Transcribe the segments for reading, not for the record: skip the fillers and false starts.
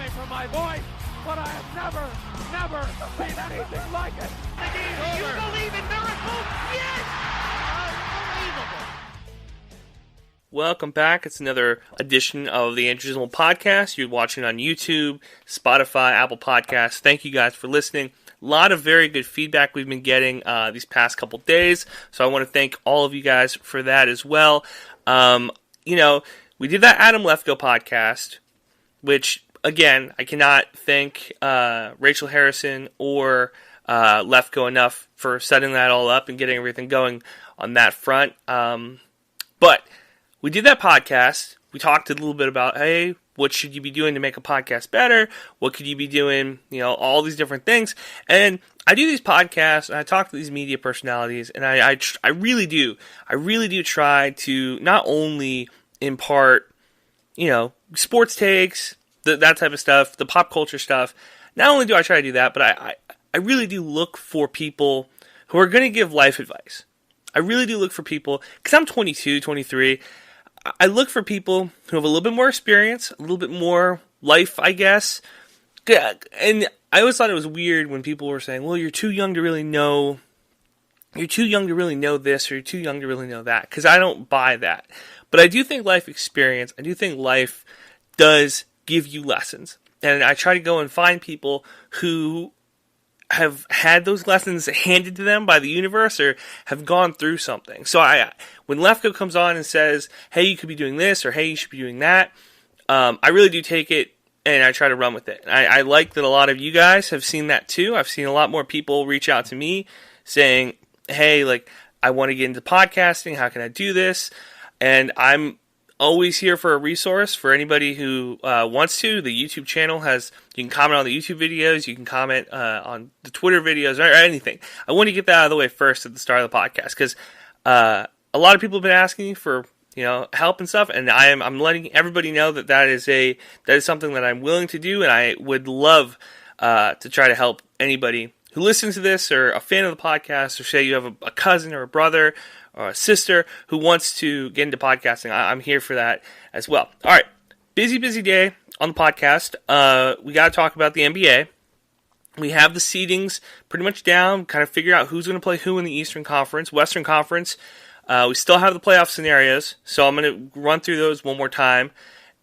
me for my voice, but I have never seen anything like it. You believe in miracles? Yes! Unbelievable. Welcome back. It's another edition of the Andrew Podcast. You're watching on YouTube, Spotify, Apple Podcasts. Thank you guys for listening. A lot of very good feedback we've been getting these past couple days, so I want to thank all of you guys for that as well. We did that Adam Lefko podcast, which, again, I cannot thank Rachel Harrison or Lefko enough for setting that all up and getting everything going on that front. But we did that podcast. We talked a little bit about, hey, what should you be doing to make a podcast better? What could you be doing? All these different things. And I do these podcasts, and I talk to these media personalities, and I really do try to not only impart, sports takes, that type of stuff, the pop culture stuff. Not only do I try to do that, but I really do look for people who are going to give life advice. I really do look for people, because I'm 22, 23, I look for people who have a little bit more experience, a little bit more life, I guess. And I always thought it was weird when people were saying, well, you're too young to really know this, or you're too young to really know that, because I don't buy that. But I do think life experience, I do think life does give you lessons. And I try to go and find people who have had those lessons handed to them by the universe or have gone through something. So when Lefko comes on and says, hey, you could be doing this, or hey, you should be doing that, I really do take it and I try to run with it. I like that a lot of you guys have seen that too. I've seen a lot more people reach out to me saying, hey, I want to get into podcasting. How can I do this? And I'm always here for a resource for anybody who wants to. The YouTube channel you can comment on the YouTube videos, you can comment on the Twitter videos, or anything. I want to get that out of the way first at the start of the podcast, because a lot of people have been asking me for help and stuff, and I'm letting everybody know that is something that I'm willing to do, and I would love to try to help anybody who listens to this, or a fan of the podcast, or say you have a cousin or a brother or a sister who wants to get into podcasting. I'm here for that as well. All right, busy day on the podcast. We got to talk about the NBA. We have the seedings pretty much down, kind of figure out who's going to play who in the Eastern Conference. Western Conference, we still have the playoff scenarios, so I'm going to run through those one more time.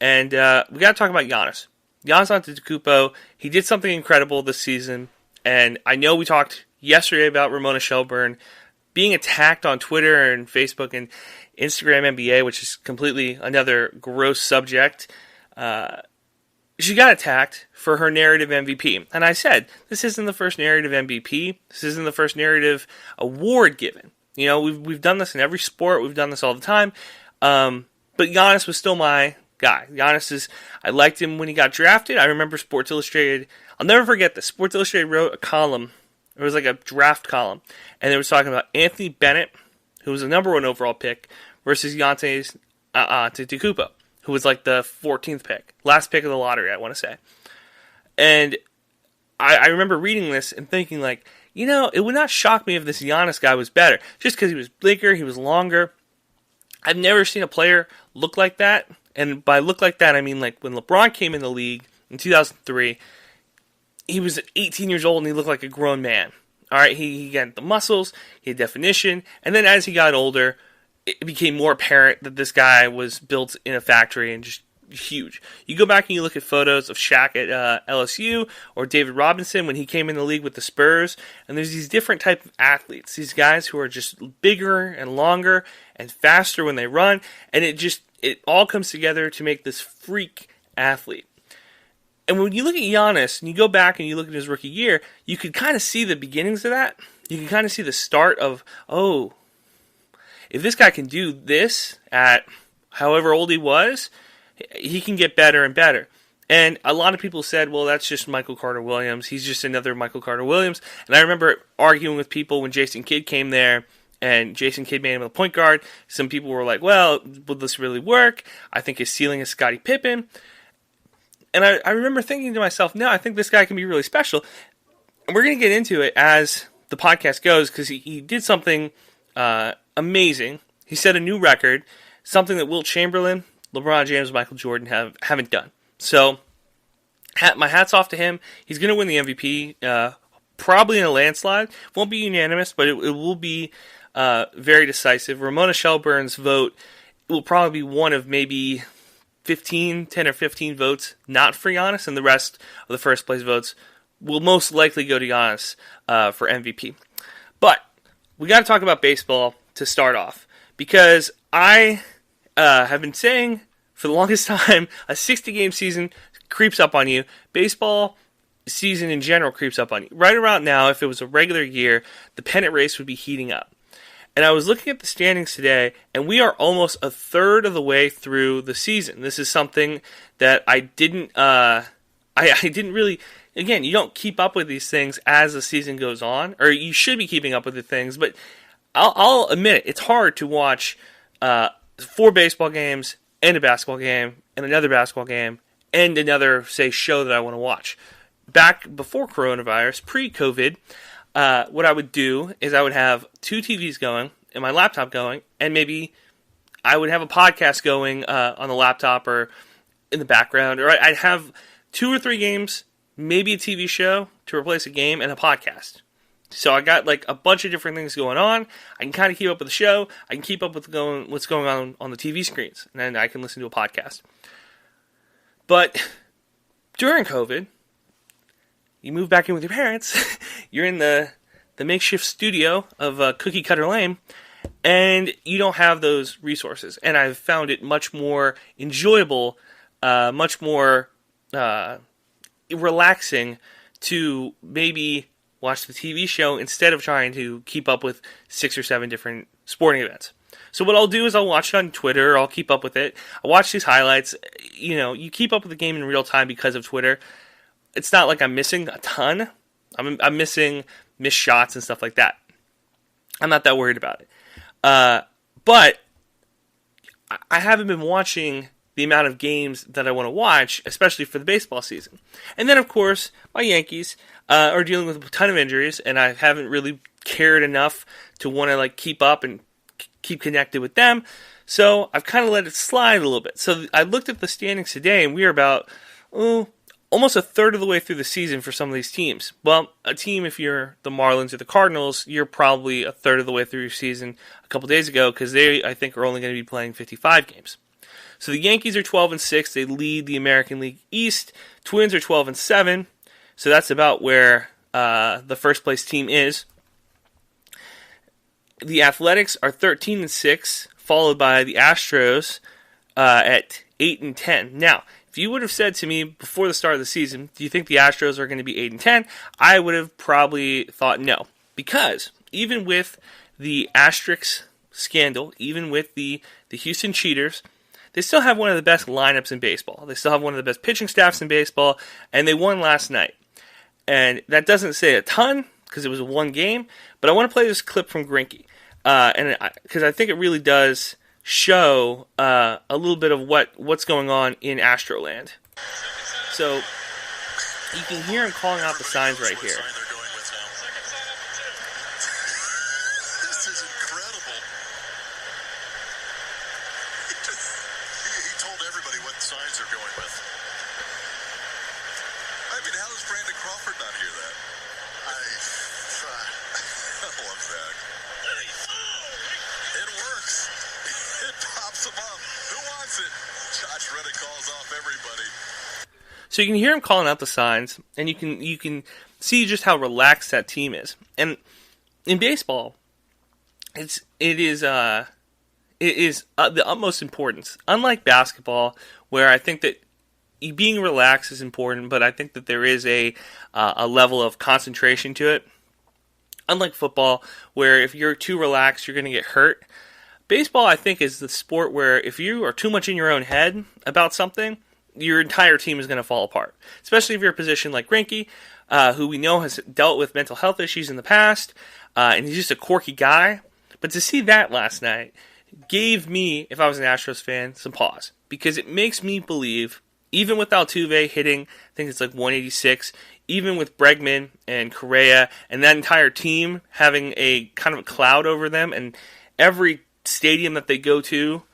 And we got to talk about Giannis. Giannis Antetokounmpo, he did something incredible this season, and I know we talked yesterday about Ramona Shelburne being attacked on Twitter and Facebook and Instagram NBA, which is completely another gross subject. She got attacked for her narrative MVP. And I said, this isn't the first narrative MVP. This isn't the first narrative award given. We've done this in every sport. We've done this all the time. But Giannis was still my guy. I liked him when he got drafted. I remember Sports Illustrated. I'll never forget this. Sports Illustrated wrote a column. It was like a draft column, and they were talking about Anthony Bennett, who was the number 1 overall pick, versus Giannis Antetokounmpo, who was like the 14th pick, last pick of the lottery, I want to say. And I remember reading this and thinking, it would not shock me if this Giannis guy was better, just because he was bigger, he was longer. I've never seen a player look like that, and by look like that, I mean when LeBron came in the league in 2003. He was 18 years old and he looked like a grown man. All right, he got the muscles, he had definition, and then as he got older, it became more apparent that this guy was built in a factory and just huge. You go back and you look at photos of Shaq at LSU or David Robinson when he came in the league with the Spurs, and there's these different type of athletes, these guys who are just bigger and longer and faster when they run, and it all comes together to make this freak athlete. And when you look at Giannis, and you go back and you look at his rookie year, you could kind of see the beginnings of that. You can kind of see the start of, if this guy can do this at however old he was, he can get better and better. And a lot of people said, well, that's just Michael Carter-Williams. He's just another Michael Carter-Williams. And I remember arguing with people when Jason Kidd came there, and Jason Kidd made him a point guard. Some people were like, well, will this really work? I think his ceiling is Scottie Pippen. And I remember thinking to myself, no, I think this guy can be really special. And we're going to get into it as the podcast goes, because he did something amazing. He set a new record, something that Wilt Chamberlain, LeBron James, Michael Jordan haven't done. So My hat's off to him. He's going to win the MVP, probably in a landslide. Won't be unanimous, but it will be very decisive. Ramona Shelburne's vote will probably be one of maybe 10 or 15 votes not for Giannis, and the rest of the first place votes will most likely go to Giannis for MVP. But we got to talk about baseball to start off, because I have been saying for the longest time a 60-game season creeps up on you. Baseball season in general creeps up on you. Right around now, if it was a regular year, the pennant race would be heating up. And I was looking at the standings today, and we are almost a third of the way through the season. This is something that I didn't really. Again, you don't keep up with these things as the season goes on, or you should be keeping up with the things. But I'll admit it, it's hard to watch 4 baseball games and a basketball game and another basketball game and another, say, show that I want to watch. Back before coronavirus, pre-COVID, what I would do is I would have 2 TVs going and my laptop going, and maybe I would have a podcast going on the laptop or in the background, or I'd have 2 or 3 games, maybe a TV show to replace a game, and a podcast. So I got like a bunch of different things going on. I can kind of keep up with the show. I can keep up with what's going on the TV screens, and then I can listen to a podcast. But during COVID, you move back in with your parents. You're in the makeshift studio of Cookie Cutter Lane, and you don't have those resources. And I've found it much more enjoyable, much more relaxing to maybe watch the TV show instead of trying to keep up with 6 or 7 different sporting events. So what I'll do is I'll watch it on Twitter. I'll keep up with it. I'll watch these highlights. You know, you keep up with the game in real time because of Twitter. It's not like I'm missing a ton. I'm missing missed shots and stuff like that. I'm not that worried about it. But I haven't been watching the amount of games that I want to watch, especially for the baseball season. And then, of course, my Yankees are dealing with a ton of injuries, and I haven't really cared enough to want to keep up and keep connected with them. So I've kind of let it slide a little bit. So I looked at the standings today, and we are about almost a third of the way through the season for some of these teams. Well, a team, if you're the Marlins or the Cardinals, you're probably a third of the way through your season a couple days ago, because they, I think, are only going to be playing 55 games. So the Yankees are 12-6. They lead the American League East. Twins are 12-7. So that's about where the first place team is. The Athletics are 13-6, followed by the Astros at 8-10. Now, if you would have said to me before the start of the season, do you think the Astros are going to be 8-10? I would have probably thought no, because even with the Asterix scandal, even with the Houston Cheaters, they still have one of the best lineups in baseball. They still have one of the best pitching staffs in baseball, and they won last night. And that doesn't say a ton, because it was a one game, but I want to play this clip from Greinke, because I think it really does show a little bit of what's going on in Astroland. So you can hear him calling out the signs right here. This is incredible. He told everybody what signs they're going with. I mean, how does Brandon Crawford not hear that? I love that. It works. It pops them up. Who wants it? Josh Reddick calls off everybody. So you can hear him calling out the signs, and you can see just how relaxed that team is. And in baseball, it is the utmost importance. Unlike basketball, where I think that being relaxed is important, but I think that there is a level of concentration to it. Unlike football, where if you're too relaxed, you're going to get hurt. Baseball, I think, is the sport where if you are too much in your own head about something, your entire team is going to fall apart. Especially if you're in a position like Greinke, who we know has dealt with mental health issues in the past, and he's just a quirky guy. But to see that last night gave me, if I was an Astros fan, some pause. Because it makes me believe, even with Altuve hitting, I think it's like 186, even with Bregman and Correa, and that entire team having a kind of a cloud over them, and every stadium that they go to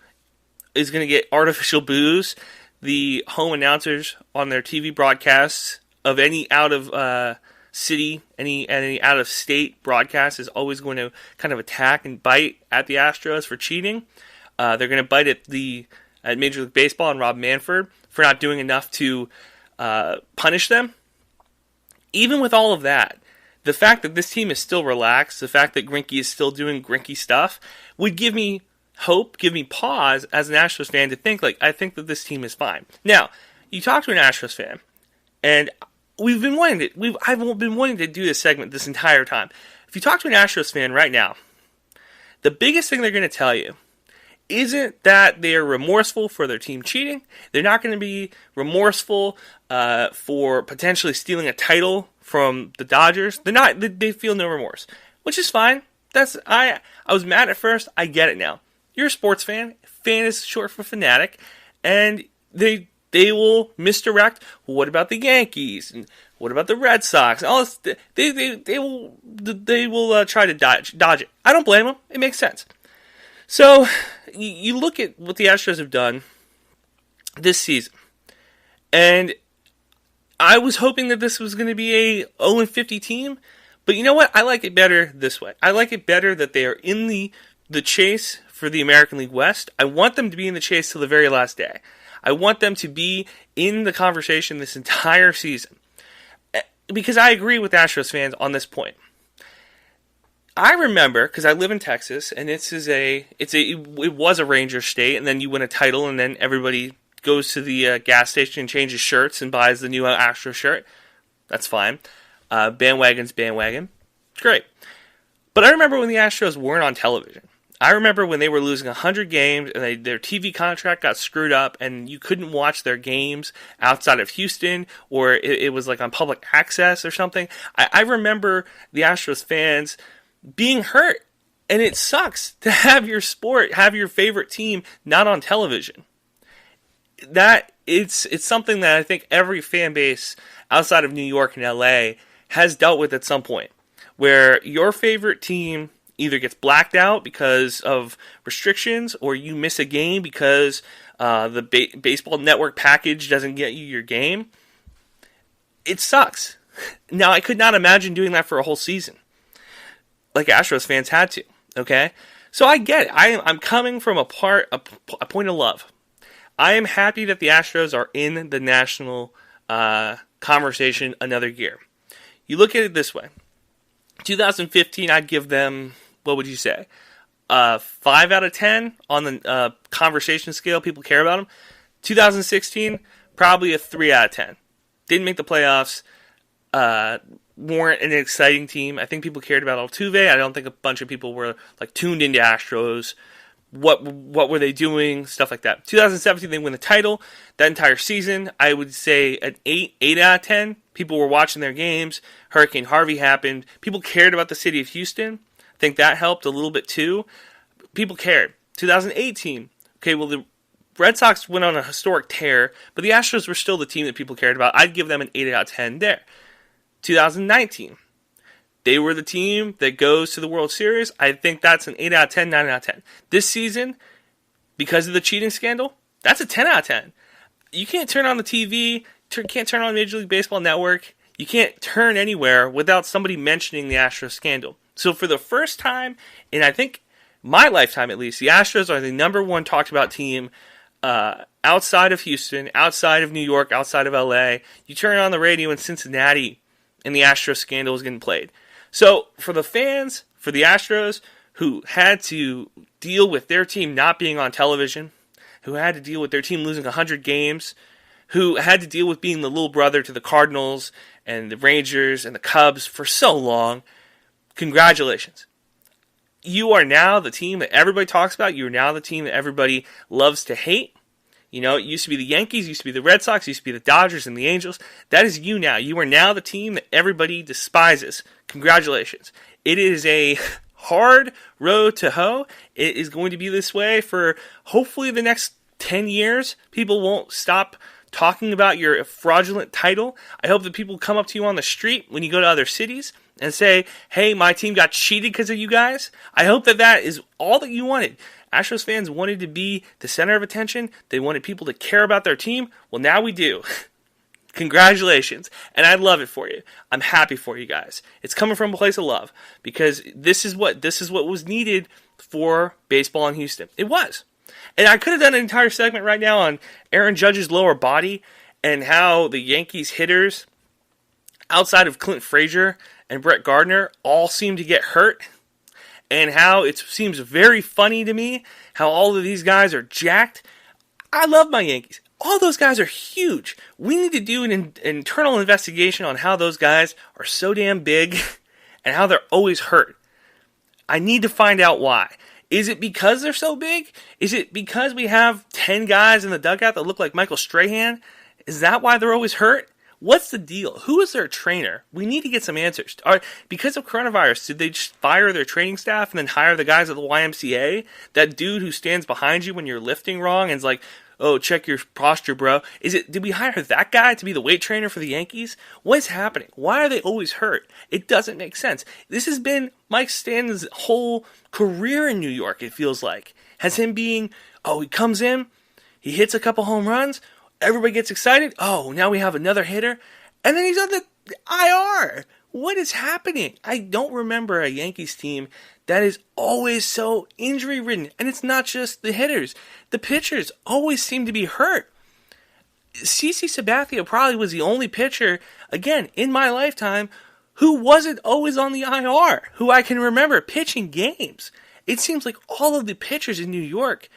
is going to get artificial boos, the home announcers on their TV broadcasts of any out of city, any out of state broadcast is always going to kind of attack and bite at the Astros for cheating. They're going to bite at Major League Baseball and Rob Manfred for not doing enough to punish them. Even with all of that, the fact that this team is still relaxed, the fact that Greinke is still doing Greinke stuff, would give me hope, give me pause as an Astros fan to think, like, I think that this team is fine. Now, you talk to an Astros fan, and I've been wanting to do this segment this entire time. If you talk to an Astros fan right now, the biggest thing they're going to tell you isn't that they're remorseful for their team cheating. They're not going to be remorseful for potentially stealing a title from the Dodgers. They're not. They feel no remorse, which is fine. I was mad at first. I get it now. You're a sports fan. Fan is short for fanatic, and they will misdirect. Well, what about the Yankees? And what about the Red Sox? All this, they will try to dodge it. I don't blame them. It makes sense. So you look at what the Astros have done this season, and I was hoping that this was going to be a 0-50 team, but you know what? I like it better this way. I like it better that they are in the chase for the American League West. I want them to be in the chase till the very last day. I want them to be in the conversation this entire season, because I agree with Astros fans on this point. I remember, because I live in Texas, and it was a Ranger state, and then you win a title, and then everybody goes to the gas station and changes shirts and buys the new Astros shirt. That's fine. Bandwagon's bandwagon. It's great. But I remember when the Astros weren't on television. I remember when they were losing 100 games, and their TV contract got screwed up, and you couldn't watch their games outside of Houston, or it was like on public access or something. I remember the Astros fans being hurt, and it sucks to have your favorite team not on television. That it's something that I think every fan base outside of New York and LA has dealt with at some point, where your favorite team either gets blacked out because of restrictions, or you miss a game because the baseball network package doesn't get you your game. It sucks. Now, I could not imagine doing that for a whole season, like Astros fans had to, okay? So I get it. I'm coming from a point of love. I am happy that the Astros are in the national conversation another year. You look at it this way. 2015, I'd give them, what would you say, 5 out of 10 on the conversation scale. People care about them. 2016, probably a 3 out of 10. Didn't make the playoffs. Weren't an exciting team. I think people cared about Altuve. I don't think a bunch of people were like tuned into Astros. What were they doing? Stuff like that. 2017, they win the title. That entire season, I would say an 8 out of 10. People were watching their games. Hurricane Harvey happened. People cared about the city of Houston. I think that helped a little bit too. People cared. 2018, okay, well, the Red Sox went on a historic tear, but the Astros were still the team that people cared about. I'd give them an 8 out of 10 there. 2019, they were the team that goes to the World Series. I think that's an 8 out of 10, 9 out of 10. This season, because of the cheating scandal, that's a 10 out of 10. You can't turn on the TV, can't turn on Major League Baseball Network. You can't turn anywhere without somebody mentioning the Astros scandal. So for the first time, in I think my lifetime at least, the Astros are the number one talked about team outside of Houston, outside of New York, outside of LA. You turn on the radio in Cincinnati, and the Astros scandal is getting played. So for the fans, for the Astros, who had to deal with their team not being on television, who had to deal with their team losing 100 games, who had to deal with being the little brother to the Cardinals and the Rangers and the Cubs for so long, congratulations. You are now the team that everybody talks about. You are now the team that everybody loves to hate. You know, it used to be the Yankees, it used to be the Red Sox, it used to be the Dodgers and the Angels. That is you now. You are now the team that everybody despises. Congratulations. It is a hard road to hoe. It is going to be this way for hopefully the next 10 years. People won't stop talking about your fraudulent title. I hope that people come up to you on the street when you go to other cities and say, hey, my team got cheated because of you guys. I hope that that is all that you wanted. Astros fans wanted to be the center of attention. They wanted people to care about their team. Well, now we do. Congratulations. And I love it for you. I'm happy for you guys. It's coming from a place of love because this is what was needed for baseball in Houston. It was. And I could have done an entire segment right now on Aaron Judge's lower body and how the Yankees hitters outside of Clint Frazier and Brett Gardner all seem to get hurt, and how it seems very funny to me how all of these guys are jacked. I love my Yankees. All those guys are huge. We need to do an internal investigation on how those guys are so damn big and how they're always hurt. I need to find out why. Is it because they're so big? Is it because we have 10 guys in the dugout that look like Michael Strahan? Is that why they're always hurt? What's the deal? Who is their trainer? We need to get some answers. Because of coronavirus, did they just fire their training staff and then hire the guys at the YMCA? That dude who stands behind you when you're lifting wrong and is like, oh, check your posture, bro. Did we hire that guy to be the weight trainer for the Yankees? What is happening? Why are they always hurt? It doesn't make sense. This has been Mike Stanton's whole career in New York, it feels like. Has him being, he comes in, he hits a couple home runs, everybody gets excited. Oh, now we have another hitter. And then he's on the IR. What is happening? I don't remember a Yankees team that is always so injury-ridden. And it's not just the hitters. The pitchers always seem to be hurt. CC Sabathia probably was the only pitcher, again, in my lifetime, who wasn't always on the IR, who I can remember pitching games. It seems like all of the pitchers in New York,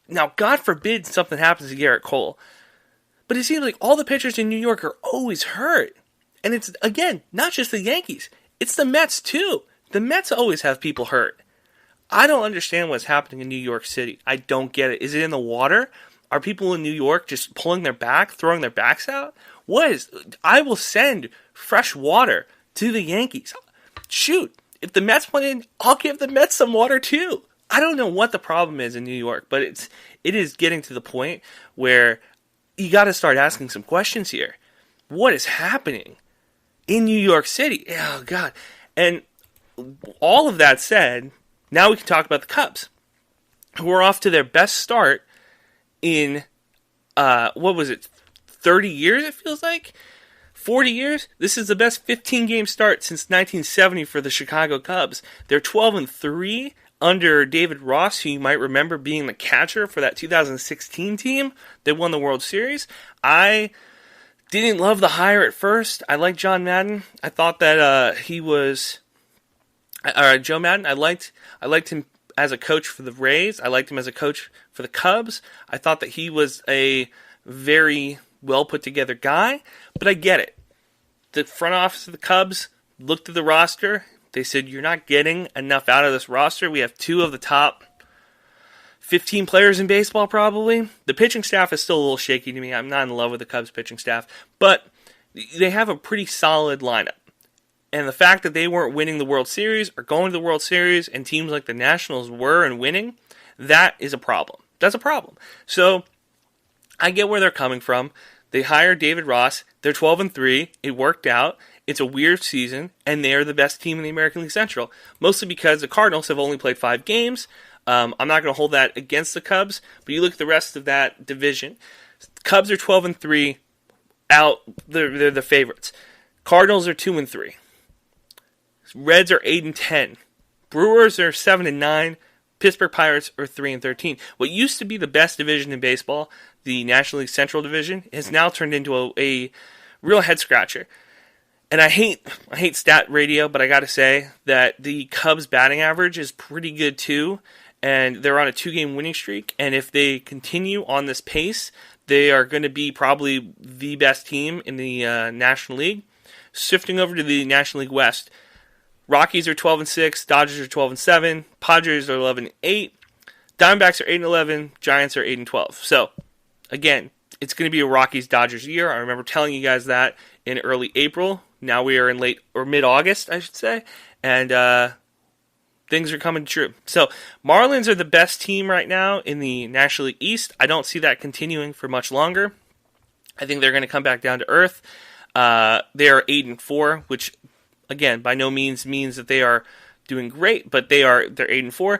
now God forbid something happens to Garrett Cole, but it seems like all the pitchers in New York are always hurt. And it's, again, not just the Yankees. It's the Mets, too. The Mets always have people hurt. I don't understand what's happening in New York City. I don't get it. Is it in the water? Are people in New York just pulling their back, throwing their backs out? I will send fresh water to the Yankees. Shoot, if the Mets want in, I'll give the Mets some water, too. I don't know what the problem is in New York, but it is getting to the point where you got to start asking some questions here. What is happening in New York City? Oh, God. And all of that said, now we can talk about the Cubs, who are off to their best start in, 30 years, it feels like? 40 years? This is the best 15-game start since 1970 for the Chicago Cubs. They're 12-3 under David Ross, who you might remember being the catcher for that 2016 team that won the World Series. I didn't love the hire at first. I liked John Madden. I thought that he was... Joe Madden, I liked him as a coach for the Rays. I liked him as a coach for the Cubs. I thought that he was a very well put together guy, but I get it. The front office of the Cubs looked at the roster. They said, you're not getting enough out of this roster. We have 2 of the top 15 players in baseball, probably. The pitching staff is still a little shaky to me. I'm not in love with the Cubs pitching staff, but they have a pretty solid lineup. And the fact that they weren't winning the World Series or going to the World Series and teams like the Nationals were and winning, that is a problem. That's a problem. So I get where they're coming from. They hired David Ross. They're 12-3. It worked out. It's a weird season, and they're the best team in the American League Central, mostly because the Cardinals have only played 5 games. I'm not going to hold that against the Cubs, but you look at the rest of that division. Cubs are 12-3. Out, they're the favorites. Cardinals are 2-3. Reds are 8-10. Brewers are 7-9. Pittsburgh Pirates are 3-13. What used to be the best division in baseball, the National League Central Division, has now turned into a real head scratcher. And I hate stat radio, but I got to say that the Cubs batting average is pretty good too, and they're on a 2-game winning streak. And if they continue on this pace, they are going to be probably the best team in the National League. Shifting over to the National League West. Rockies are 12-6, Dodgers are 12-7, Padres are 11-8, Diamondbacks are 8-11, Giants are 8-12. So, again, it's going to be a Rockies-Dodgers year. I remember telling you guys that in early April. Now we are in late or mid-August, I should say, and things are coming true. So, Marlins are the best team right now in the National League East. I don't see that continuing for much longer. I think they're going to come back down to earth. They are 8-4, which, again, by no means that they are doing great, but they're 8-4.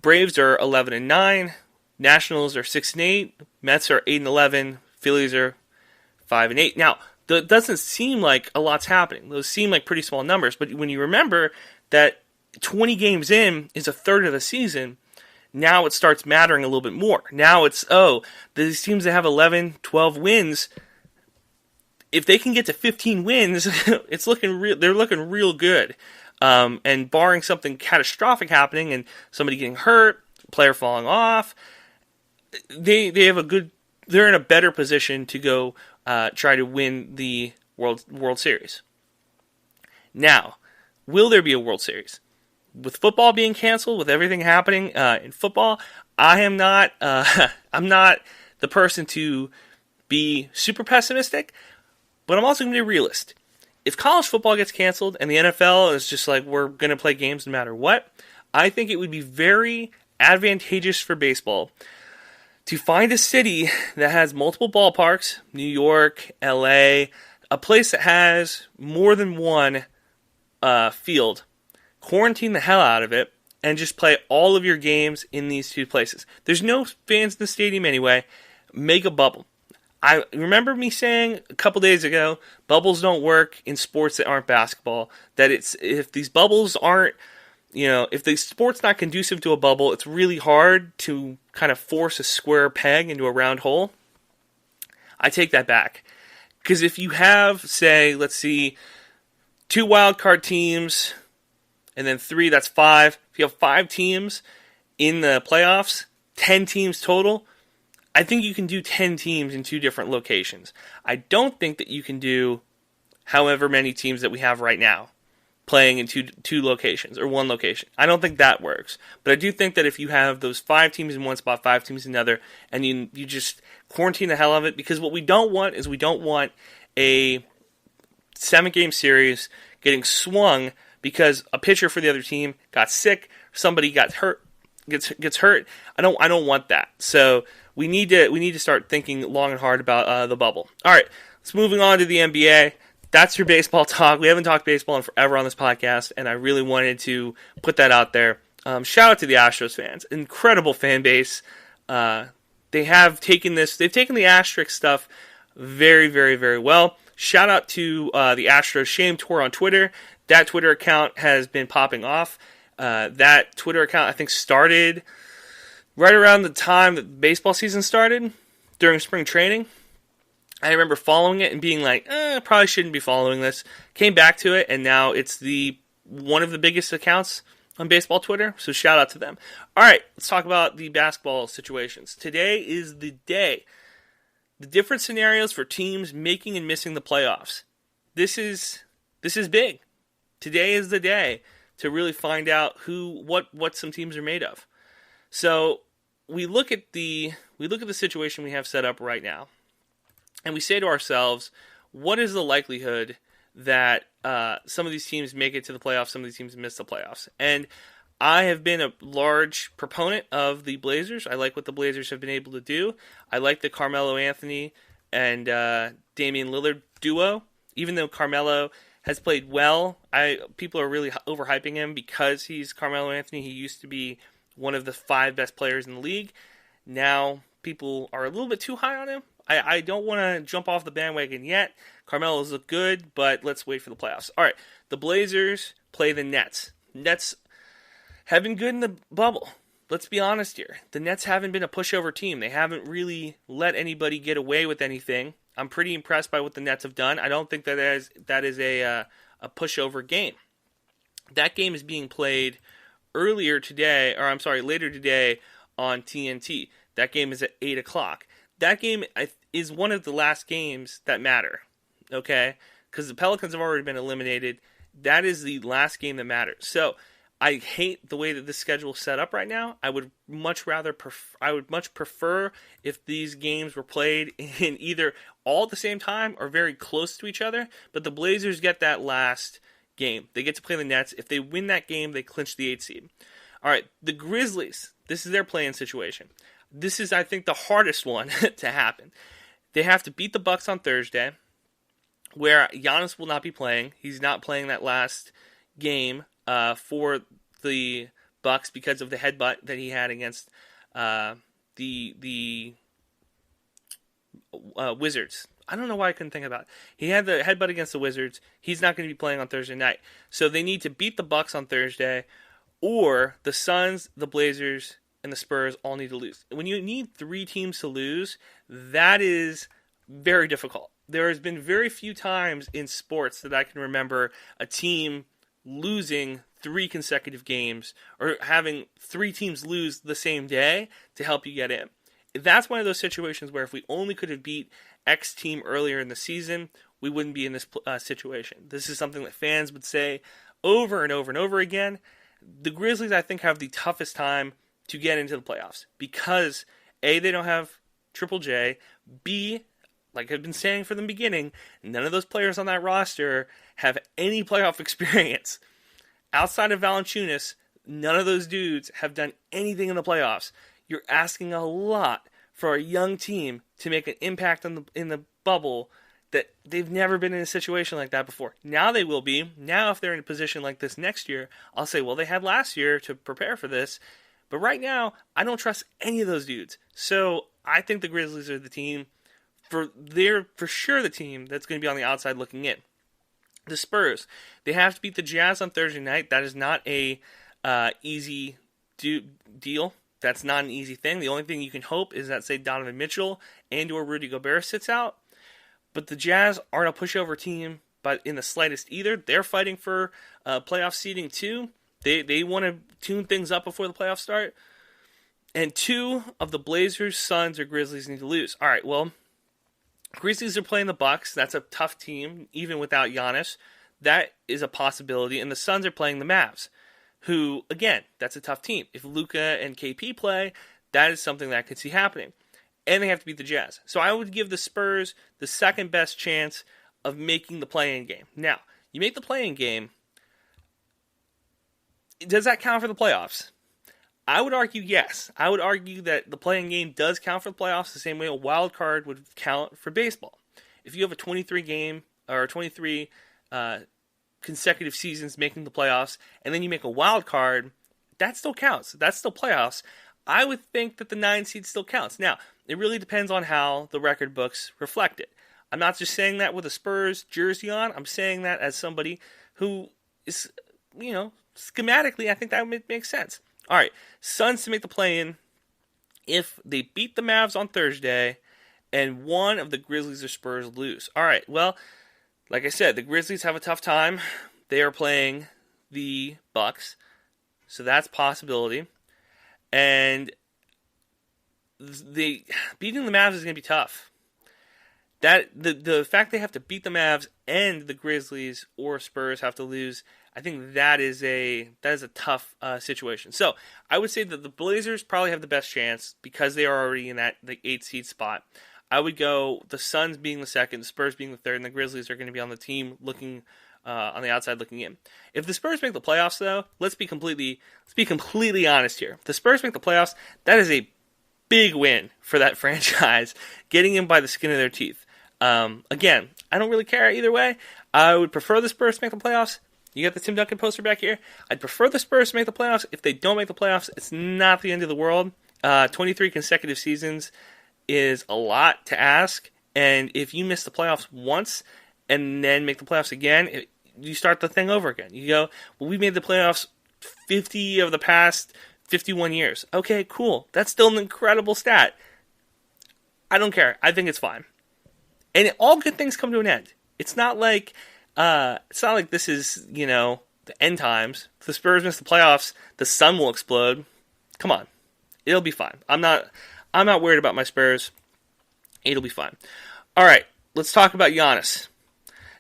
Braves are 11-9. Nationals are 6-8. Mets are 8-11. Phillies are 5-8. Now, it doesn't seem like a lot's happening. Those seem like pretty small numbers. But when you remember that 20 games in is a third of the season, now it starts mattering a little bit more. Now it's, these teams that have 11, 12 wins, if they can get to 15 wins, it's they're looking real good. And barring something catastrophic happening and somebody getting hurt, player falling off, they're in a better position to go try to win the World Series. Now, will there be a World Series? With football being canceled, with everything happening in football, I'm not the person to be super pessimistic, but I'm also going to be a realist. If college football gets canceled and the NFL is just like, we're going to play games no matter what, I think it would be very advantageous for baseball to find a city that has multiple ballparks, New York, LA, a place that has more than one field, quarantine the hell out of it, and just play all of your games in these two places. There's no fans in the stadium anyway. Make a bubble. I remember me saying a couple days ago, bubbles don't work in sports that aren't basketball. That if these bubbles aren't, if the sport's not conducive to a bubble, it's really hard to kind of force a square peg into a round hole. I take that back. Because if you have, say, let's see, 2 wildcard teams, and then 3, that's 5. If you have 5 teams in the playoffs, 10 teams total, I think you can do 10 teams in 2 different locations. I don't think that you can do however many teams that we have right now playing in two locations or 1 location. I don't think that works. But I do think that if you have those 5 teams in one spot, 5 teams in another, and you just quarantine the hell out of it, because what we don't want is we don't want a 7-game series getting swung because a pitcher for the other team got sick, somebody got hurt, gets hurt. I don't want that. So we need to start thinking long and hard about the bubble. All right, let's moving on to the NBA. That's your baseball talk. We haven't talked baseball in forever on this podcast, and I really wanted to put that out there. Shout out to the Astros fans, incredible fan base. They've taken the asterisk stuff very, very, very well. Shout out to the Astros Shame Tour on Twitter. That Twitter account has been popping off. That Twitter account, I think, started right around the time that baseball season started, during spring training. I remember following it and being like, probably shouldn't be following this. Came back to it, and now it's one of the biggest accounts on baseball Twitter, so shout out to them. All right, let's talk about the basketball situations. Today is the day. The different scenarios for teams making and missing the playoffs. This is big. Today is the day to really find out what some teams are made of. So we look at the situation we have set up right now, and we say to ourselves, what is the likelihood that some of these teams make it to the playoffs, some of these teams miss the playoffs? And I have been a large proponent of the Blazers. I like what the Blazers have been able to do. I like the Carmelo Anthony and Damian Lillard duo. Even though Carmelo has played well, people are really overhyping him because he's Carmelo Anthony. He used to be one of the 5 best players in the league. Now people are a little bit too high on him. I don't want to jump off the bandwagon yet. Carmelo's look good, but let's wait for the playoffs. All right, the Blazers play the Nets. Nets have been good in the bubble. Let's be honest here. The Nets haven't been a pushover team. They haven't really let anybody get away with anything. I'm pretty impressed by what the Nets have done. I don't think that is a pushover game. That game is being played later today on TNT. That game is at 8 o'clock. That game is one of the last games that matter, okay? Because the Pelicans have already been eliminated. That is the last game that matters. So I hate the way that this schedule is set up right now. I would much prefer if these games were played in either all at the same time or very close to each other. But the Blazers get that last game. They get to play the Nets. If they win that game, they clinch the 8th seed. All right, the Grizzlies. This is their play-in situation. This is, I think, the hardest one to happen. They have to beat the Bucks on Thursday, where Giannis will not be playing. He's not playing that last game for the Bucks because of the headbutt that he had against the Wizards. I don't know why I couldn't think about it. He had the headbutt against the Wizards. He's not going to be playing on Thursday night. So they need to beat the Bucks on Thursday, or the Suns, the Blazers, and the Spurs all need to lose. When you need 3 teams to lose, that is very difficult. There has been very few times in sports that I can remember a team losing 3 consecutive games or having 3 teams lose the same day to help you get in. That's one of those situations where if we only could have beat X team earlier in the season, we wouldn't be in this situation. This is something that fans would say over and over and over again. The Grizzlies, I think, have the toughest time to get into the playoffs because, A, they don't have Triple J, B, like I've been saying from the beginning, none of those players on that roster have any playoff experience. Outside of Valanciunas, none of those dudes have done anything in the playoffs. You're asking a lot for a young team to make an impact in the bubble that they've never been in a situation like that before. Now they will be. Now if they're in a position like this next year, I'll say, well, they had last year to prepare for this. But right now, I don't trust any of those dudes. So I think the Grizzlies are the team. They're for sure the team that's going to be on the outside looking in. The Spurs, they have to beat the Jazz on Thursday night. That is not a easy deal. That's not an easy thing. The only thing you can hope is that, say, Donovan Mitchell and or Rudy Gobert sits out. But the Jazz aren't a pushover team but in the slightest either. They're fighting for playoff seeding too. They want to tune things up before the playoffs start. And 2 of the Blazers, Suns, or Grizzlies need to lose. All right, well, Grizzlies are playing the Bucks. That's a tough team, even without Giannis. That is a possibility. And the Suns are playing the Mavs, who, again, that's a tough team. If Luka and KP play, that is something that I could see happening. And they have to beat the Jazz. So I would give the Spurs the second best chance of making the play-in game. Now, you make the play-in game, does that count for the playoffs? I would argue yes. I would argue that the play-in game does count for the playoffs the same way a wild card would count for baseball. If you have a 23 consecutive seasons making the playoffs, and then you make a wild card, that still counts. That's still playoffs. I would think that the 9 seed still counts. Now, it really depends on how the record books reflect it. I'm not just saying that with a Spurs jersey on. I'm saying that as somebody who is, schematically, I think that would make sense. All right, Suns to make the play-in if they beat the Mavs on Thursday and one of the Grizzlies or Spurs lose. All right, well, like I said, the Grizzlies have a tough time. They are playing the Bucks, so that's a possibility. And beating the Mavs is going to be tough. That the fact they have to beat the Mavs and the Grizzlies or Spurs have to lose, I think that is a tough situation. So I would say that the Blazers probably have the best chance because they are already in the 8 seed spot. I would go the Suns being the second, the Spurs being the third, and the Grizzlies are going to be on the team looking on the outside looking in. If the Spurs make the playoffs, though, let's be completely honest here. If the Spurs make the playoffs, that is a big win for that franchise, getting in by the skin of their teeth. Again, I don't really care either way. I would prefer the Spurs to make the playoffs. You got the Tim Duncan poster back here. I'd prefer the Spurs to make the playoffs. If they don't make the playoffs, it's not the end of the world. 23 consecutive seasons is a lot to ask. And if you miss the playoffs once and then make the playoffs again, you start the thing over again. You go, well, we made the playoffs 50 of the past 51 years. Okay, cool. That's still an incredible stat. I don't care. I think it's fine. And all good things come to an end. It's not like this is, the end times. If the Spurs miss the playoffs, the sun will explode. Come on. It'll be fine. I'm not worried about my Spurs. It'll be fine. All right, let's talk about Giannis.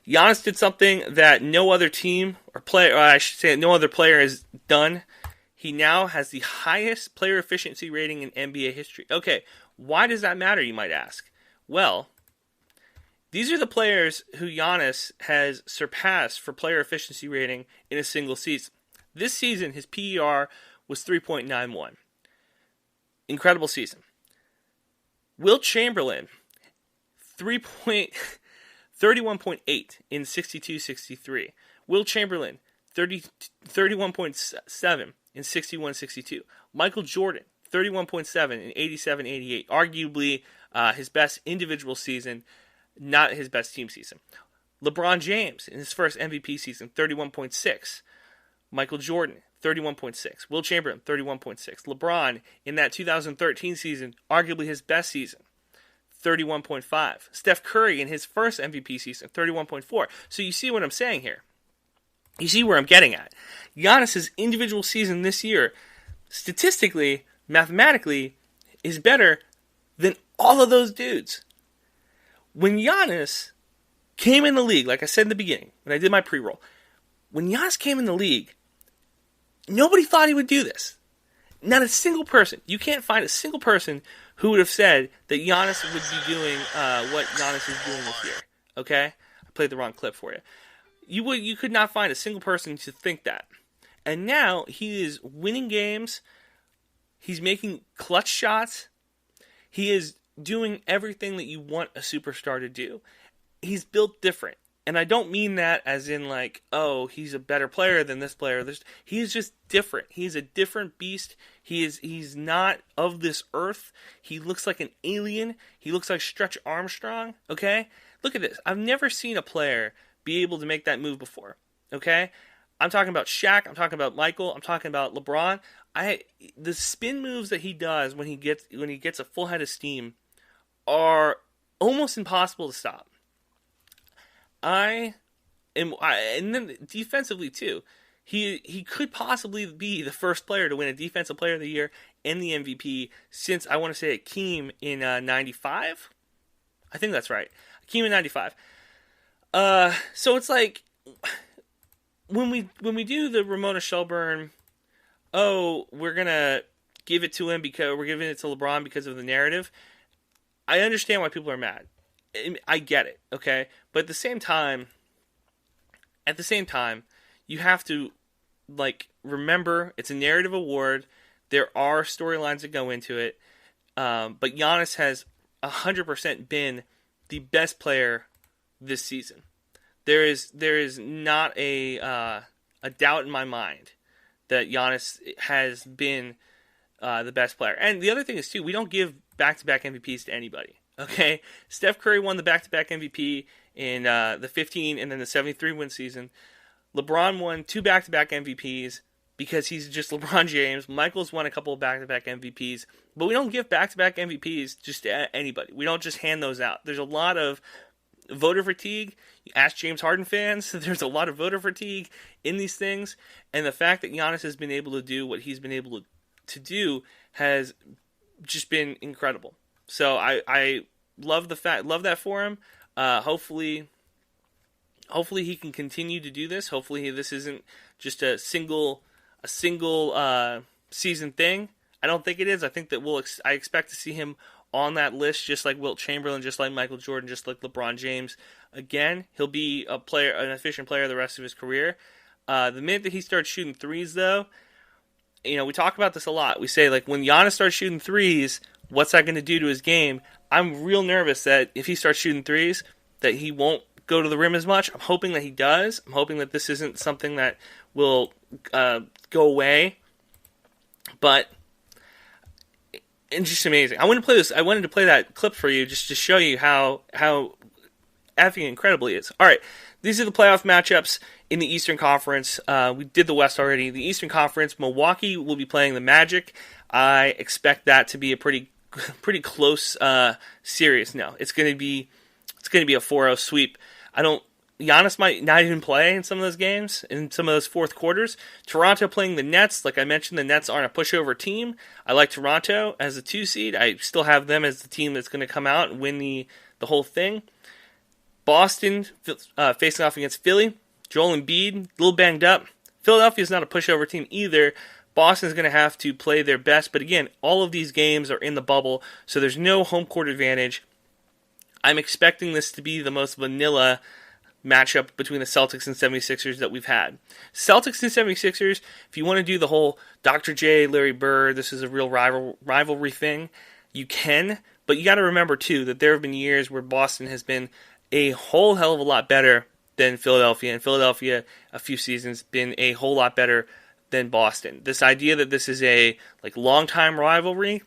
Giannis did something that no other team or player, I should say no other player has done. He now has the highest player efficiency rating in NBA history. Okay, why does that matter, you might ask? Well, these are the players who Giannis has surpassed for player efficiency rating in a single season. This season, his PER was 3.91. Incredible season. Wilt Chamberlain, 31.8 in 62-63. Wilt Chamberlain, 31.7 in 61-62. Michael Jordan, 31.7 in 87-88. Arguably his best individual season, not his best team season. LeBron James, in his first MVP season, 31.6. Michael Jordan, 31.6. Wilt Chamberlain, 31.6. LeBron, in that 2013 season, arguably his best season, 31.5. Steph Curry, in his first MVP season, 31.4. So you see what I'm saying here. You see where I'm getting at. Giannis' individual season this year, statistically, mathematically, is better than all of those dudes. When Giannis came in the league, like I said in the beginning, when I did my pre-roll, when Giannis came in the league, nobody thought he would do this. Not a single person. You can't find a single person who would have said that Giannis would be doing what Giannis is doing this year. Okay? I played the wrong clip for you. You could not find a single person to think that. And now he is winning games. He's making clutch shots. He is doing everything that you want a superstar to do. He's built different. And I don't mean that as in like, oh, he's a better player than this player. He's just different. He's a different beast. He's not of this earth. He looks like an alien. He looks like Stretch Armstrong. Okay? Look at this. I've never seen a player be able to make that move before. Okay? I'm talking about Shaq. I'm talking about Michael. I'm talking about LeBron. The spin moves that he does when he gets a full head of steam are almost impossible to stop. And then defensively too, he could possibly be the first player to win a Defensive Player of the Year and the MVP since, I want to say, Akeem in 95. I think that's right. Akeem in 95. So it's like when we do the Ramona Shelburne, oh, we're gonna give it to him because we're giving it to LeBron because of the narrative. I understand why people are mad. I get it, okay? But at the same time, you have to remember it's a narrative award. There are storylines that go into it. But Giannis has 100% been the best player this season. There is not a doubt in my mind that Giannis has been the best player. And the other thing is too, we don't give back-to-back MVPs to anybody. Okay, Steph Curry won the back-to-back MVP in the 15 and then the 73 win season. LeBron won 2 back-to-back MVPs because he's just LeBron James. Michael's won a couple of back-to-back MVPs, but we don't give back-to-back MVPs just to anybody. We don't just hand those out. There's a lot of voter fatigue. You ask James Harden fans, there's a lot of voter fatigue in these things, and the fact that Giannis has been able to do what he's been able to do has just been incredible. So I love that for him. Hopefully he can continue to do this. Hopefully this isn't just a single season thing. I don't think it is. I think that I expect to see him on that list, just like Wilt Chamberlain, just like Michael Jordan, just like LeBron James. Again, he'll be an efficient player the rest of his career. The minute that he starts shooting threes, though, we talk about this a lot. We say, when Giannis starts shooting threes, what's that going to do to his game? I'm real nervous that if he starts shooting threes, that he won't go to the rim as much. I'm hoping that he does. I'm hoping that this isn't something that will go away. But it's just amazing. I wanted to play that clip for you just to show you how effing incredible he is. All right, these are the playoff matchups in the Eastern Conference. We did the West already. The Eastern Conference, Milwaukee will be playing the Magic. I expect that to be a pretty close series. No, it's going to be a 4-0 sweep. Giannis might not even play in some of those games, in some of those fourth quarters. Toronto playing the Nets. Like I mentioned, the Nets aren't a pushover team. I like Toronto as a 2 seed. I still have them as the team that's going to come out and win the whole thing. Boston facing off against Philly. Joel Embiid, a little banged up. Philadelphia's not a pushover team either. Boston's going to have to play their best. But again, all of these games are in the bubble, so there's no home court advantage. I'm expecting this to be the most vanilla matchup between the Celtics and 76ers that we've had. Celtics and 76ers, if you want to do the whole Dr. J, Larry Bird, this is a real rivalry thing, you can. But you got to remember, too, that there have been years where Boston has been a whole hell of a lot better than Philadelphia. And Philadelphia, a few seasons, been a whole lot better than Boston. This idea that this is a long-time rivalry,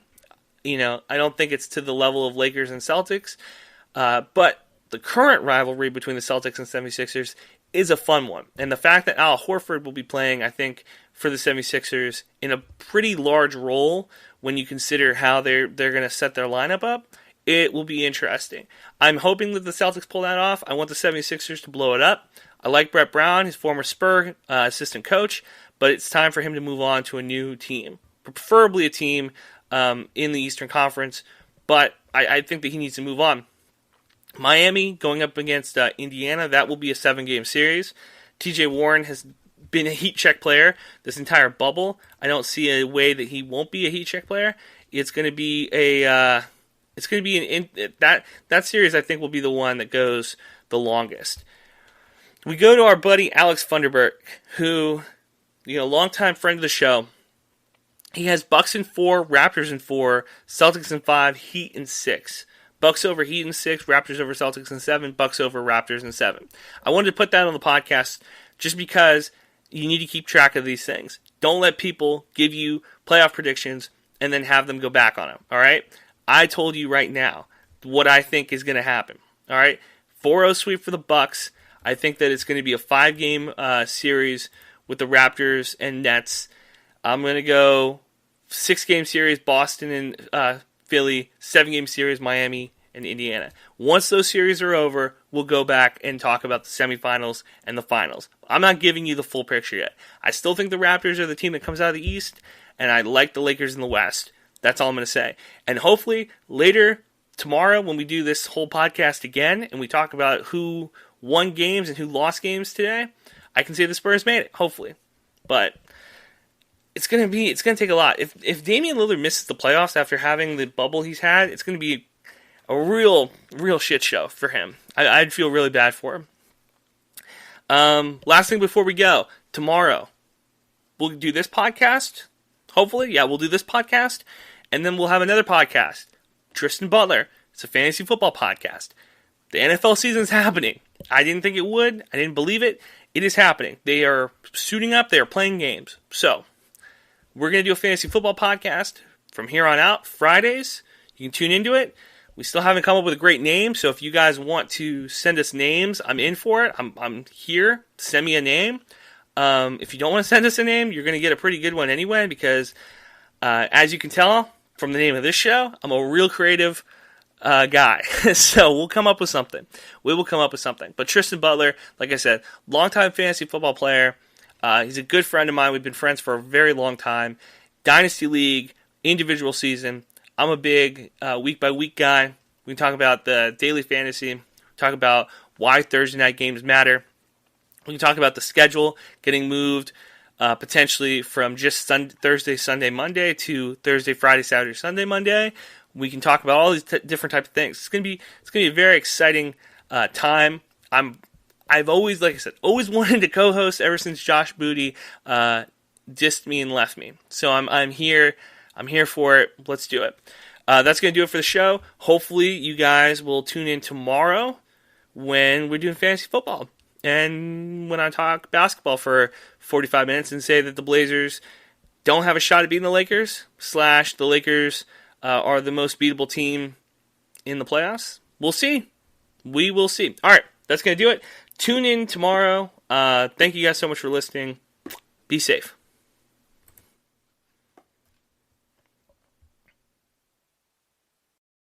I don't think it's to the level of Lakers and Celtics, but the current rivalry between the Celtics and 76ers is a fun one. And the fact that Al Horford will be playing, I think, for the 76ers in a pretty large role when you consider how they're going to set their lineup up, it will be interesting. I'm hoping that the Celtics pull that off. I want the 76ers to blow it up. I like Brett Brown, his former Spur assistant coach, but it's time for him to move on to a new team, preferably a team in the Eastern Conference, but I think that he needs to move on. Miami going up against Indiana, that will be a 7-game series. TJ Warren has been a heat check player this entire bubble. I don't see a way that he won't be a heat check player. It's going to be that series. I think will be the one that goes the longest. We go to our buddy Alex Funderburk, who, longtime friend of the show. He has Bucks in 4, Raptors in 4, Celtics in 5, Heat in 6. Bucks over Heat in 6, Raptors over Celtics in 7, Bucks over Raptors in 7. I wanted to put that on the podcast just because you need to keep track of these things. Don't let people give you playoff predictions and then have them go back on them, all right? I told you right now what I think is going to happen, all right? 4-0 sweep for the Bucks. I think that it's going to be a 5-game series with the Raptors and Nets. I'm going to go 6-game series, Boston and Philly, 7-game series, Miami and Indiana. Once those series are over, we'll go back and talk about the semifinals and the finals. I'm not giving you the full picture yet. I still think the Raptors are the team that comes out of the East, and I like the Lakers in the West. That's all I'm going to say. And hopefully later tomorrow when we do this whole podcast again and we talk about who won games and who lost games today, I can say the Spurs made it, hopefully. But it's going to take a lot. If Damian Lillard misses the playoffs after having the bubble he's had, it's going to be a real shit show for him. I'd feel really bad for him. Last thing before we go, tomorrow we'll do this podcast. Hopefully, yeah, we'll do this podcast, and then we'll have another podcast. Tristan Butler. It's a fantasy football podcast. The NFL season's happening. I didn't think it would. I didn't believe it. It is happening. They are suiting up. They are playing games. So, we're going to do a fantasy football podcast from here on out, Fridays. You can tune into it. We still haven't come up with a great name, so if you guys want to send us names, I'm in for it. I'm here. Send me a name. If you don't want to send us a name, you're going to get a pretty good one anyway, because as you can tell from the name of this show, I'm a real creative guy. So we'll come up with something. We will come up with something. But Tristan Butler, like I said, longtime fantasy football player. He's a good friend of mine. We've been friends for a very long time. Dynasty League, individual season. I'm a big week-by-week guy. We can talk about the daily fantasy. Talk about why Thursday night games matter. We can talk about the schedule getting moved potentially from just Thursday, Sunday, Monday to Thursday, Friday, Saturday, Sunday, Monday. We can talk about all these different types of things. It's gonna be a very exciting time. I've always, like I said, always wanted to co-host ever since Josh Booty dissed me and left me. So I'm here. I'm here for it. Let's do it. That's going to do it for the show. Hopefully you guys will tune in tomorrow when we're doing fantasy football. And when I talk basketball for 45 minutes and say that the Blazers don't have a shot at beating the Lakers, / the Lakers are the most beatable team in the playoffs. We'll see. We will see. All right, that's going to do it. Tune in tomorrow. Thank you guys so much for listening. Be safe.